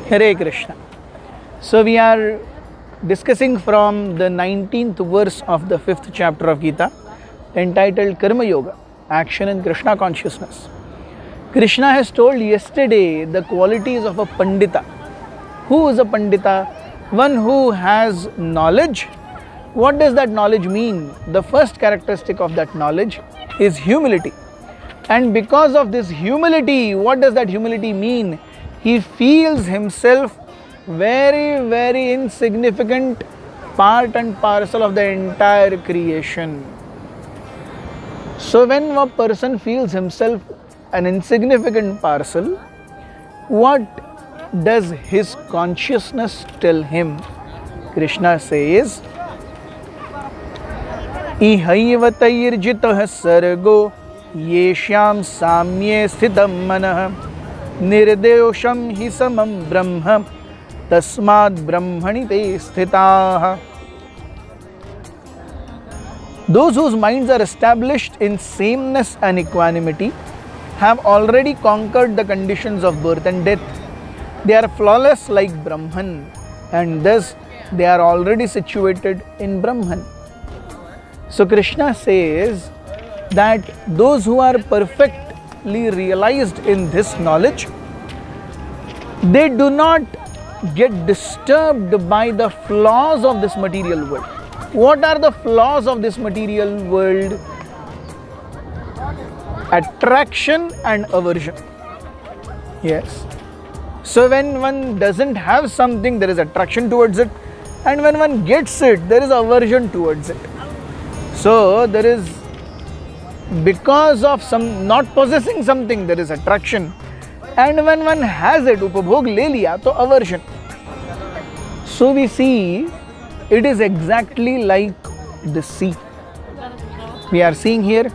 Hare Krishna. So we are discussing from the 19th verse of the 5th chapter of Gita, entitled Karma Yoga, Action in Krishna Consciousness. Krishna has told yesterday the qualities of a Pandita. Who is a Pandita? One who has knowledge. What does that knowledge mean? The first characteristic of that knowledge is humility. And because of this humility, what does that humility mean? He feels himself very, very insignificant part and parcel of the entire creation. So when a person feels himself an insignificant parcel, what does his consciousness tell him? Krishna says, Ihaivatayirjitah sargo yeshyam samye sthitam manah nirdeosham hi samam brahma tasmad brahmani te sthitaah. Those whose minds are established in sameness and equanimity have already conquered the conditions of birth and death. They are flawless like Brahman, and thus they are already situated in Brahman. So Krishna says that those who are perfectly realized in this knowledge, they do not get disturbed by the flaws of this material world. What are the flaws of this material world? Attraction and aversion. Yes. So when one doesn't have something, there is attraction towards it, and when one gets it, there is aversion towards it. So there is, because of some not possessing something, there is attraction, and when one has it, upabhog le liya, to aversion. So we see it is exactly like the sea. We are seeing here,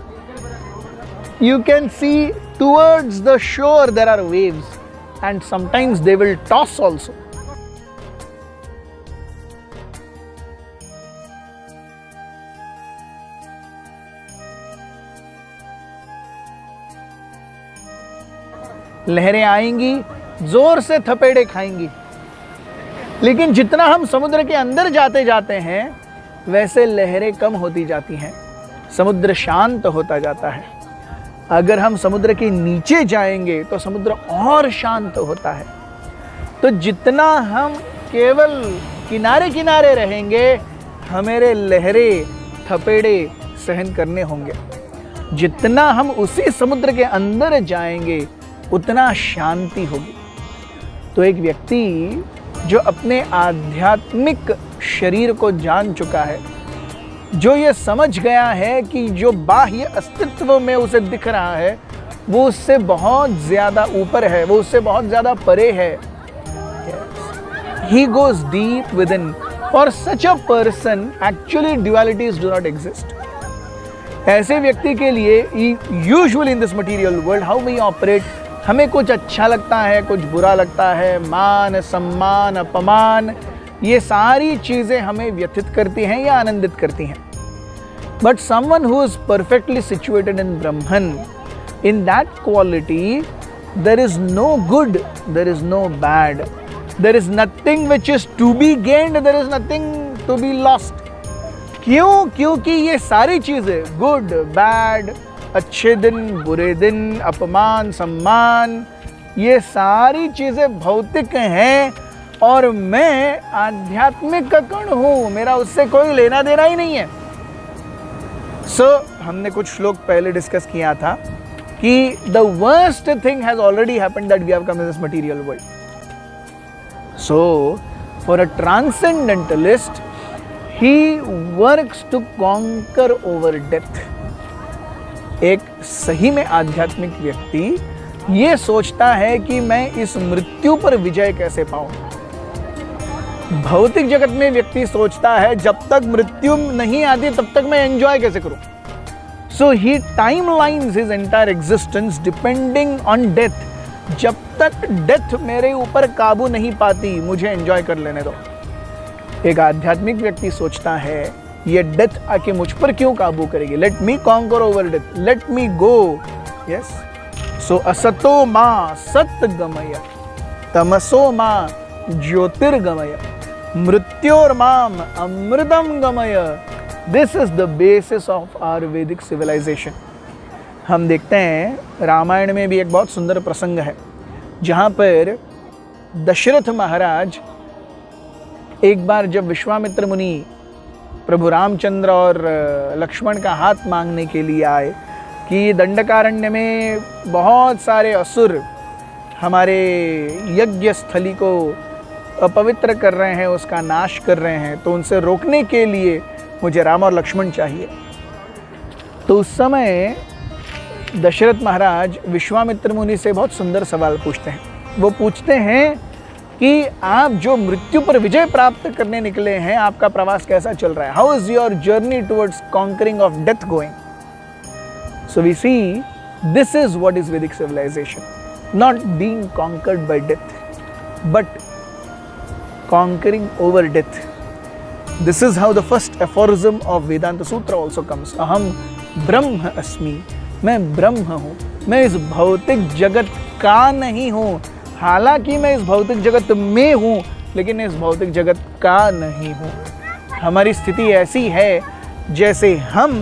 you can see towards the shore there are waves, and sometimes they will toss also. लहरें आएंगी, जोर से थपेड़े खाएंगी, लेकिन जितना हम समुद्र के अंदर जाते जाते हैं वैसे लहरें कम होती जाती हैं, समुद्र शांत होता जाता है। अगर हम समुद्र के नीचे जाएंगे तो समुद्र और शांत होता है। तो जितना हम केवल किनारे किनारे रहेंगे, हमारे लहरें थपेड़े सहन करने होंगे। जितना हम उसी समुद्र के अंदर जाएंगे उतना शांति होगी। तो एक व्यक्ति जो अपने आध्यात्मिक शरीर को जान चुका है, जो ये समझ गया है कि जो बाह्य अस्तित्व में उसे दिख रहा है वो उससे बहुत ज़्यादा ऊपर है, वो उससे बहुत ज़्यादा परे है, he goes deep within. For such a person, actually dualities do not exist. ऐसे व्यक्ति के लिए usually in this material world how we operate, हमें कुछ अच्छा लगता है, कुछ बुरा लगता है, मान सम्मान अपमान, ये सारी चीज़ें हमें व्यथित करती हैं या आनंदित करती हैं। But someone who is perfectly situated in Brahman, in that quality, there is no good, there is no bad, there is nothing which is to be gained, there is nothing to be lost. क्यों? क्योंकि ये सारी चीज़ें good bad, अच्छे दिन बुरे दिन, अपमान सम्मान, ये सारी चीज़ें भौतिक हैं और मैं आध्यात्मिक का कण हूँ, मेरा उससे कोई लेना देना ही नहीं है। हमने कुछ श्लोक पहले डिस्कस किया था कि the worst thing has already happened that we have come in this material world. So for a transcendentalist he works to conquer over death. एक सही में आध्यात्मिक व्यक्ति ये सोचता है कि मैं इस मृत्यु पर विजय कैसे पाऊं। भौतिक जगत में व्यक्ति सोचता है जब तक मृत्यु नहीं आती तब तक मैं एंजॉय कैसे करूं। So he timelines his entire existence depending on death. जब तक डेथ मेरे ऊपर काबू नहीं पाती मुझे एंजॉय कर लेने दो। एक आध्यात्मिक व्यक्ति सोचता है ये डेथ आके मुझ पर क्यों काबू करेगी, let me conquer over death, let me go. Yes, so असतो मा सत्गमय तमसो मा ज्योतिर्गमय मृत्योर्माम अमृतम गमय। This is the basis of our Vedic civilisation. हम देखते हैं रामायण में भी एक बहुत सुंदर प्रसंग है जहाँ पर दशरथ महाराज एक बार जब विश्वामित्र मुनि प्रभु रामचंद्र और लक्ष्मण का हाथ मांगने के लिए आए कि दंडकारण्य में बहुत सारे असुर हमारे यज्ञ स्थली को अपवित्र कर रहे हैं, उसका नाश कर रहे हैं, तो उनसे रोकने के लिए मुझे राम और लक्ष्मण चाहिए। तो उस समय दशरथ महाराज विश्वामित्र मुनि से बहुत सुंदर सवाल पूछते हैं। वो पूछते हैं कि आप जो मृत्यु पर विजय प्राप्त करने निकले हैं, आपका प्रवास कैसा चल रहा है? How is your journey towards conquering of death going? So we see this is what is Vedic civilisation, not being conquered by death but conquering over death. This is how the first aphorism of Vedanta Sutra also comes. अहम ब्रह्म अस्मि, मैं ब्रह्म हूँ, मैं इस भौतिक जगत का नहीं हूँ। हालांकि मैं इस भौतिक जगत में हूँ लेकिन इस भौतिक जगत का नहीं हूँ। हमारी स्थिति ऐसी है जैसे हम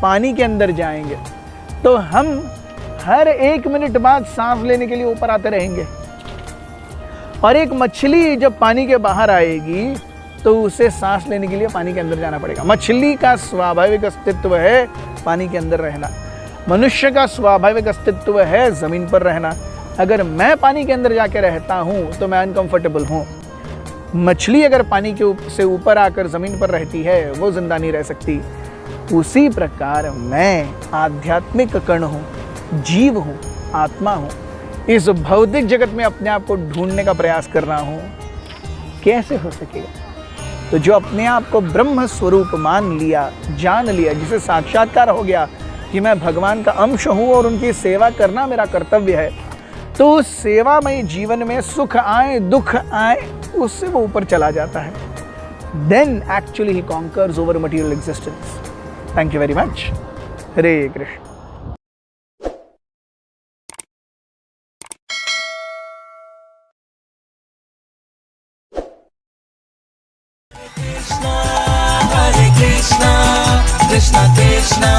पानी के अंदर जाएंगे तो हम हर 1 मिनट बाद सांस लेने के लिए ऊपर आते रहेंगे, और एक मछली जब पानी के बाहर आएगी तो उसे सांस लेने के लिए पानी के अंदर जाना पड़ेगा। मछली का स्वाभाविक अस्तित्व है पानी के अंदर रहना, मनुष्य का स्वाभाविक अस्तित्व है जमीन पर रहना। अगर मैं पानी के अंदर जाके रहता हूँ तो मैं अनकंफर्टेबल हूँ। मछली अगर पानी के से ऊपर आकर जमीन पर रहती है वो जिंदा नहीं रह सकती। उसी प्रकार मैं आध्यात्मिक कण हूँ, जीव हूँ, आत्मा हूँ। इस भौतिक जगत में अपने आप को ढूंढने का प्रयास कर रहा हूँ, कैसे हो सकेगा? तो जो अपने आप को ब्रह्म स्वरूप मान लिया, जान लिया, जिसे साक्षात्कार हो गया कि मैं भगवान का अंश हूँ और उनकी सेवा करना मेरा कर्तव्य है, तो उस सेवामय जीवन में सुख आए दुख आए उससे वो ऊपर चला जाता है। Then actually he conquers over material existence. Thank you very much. Hare Krishna. Krishna Krishna Krishna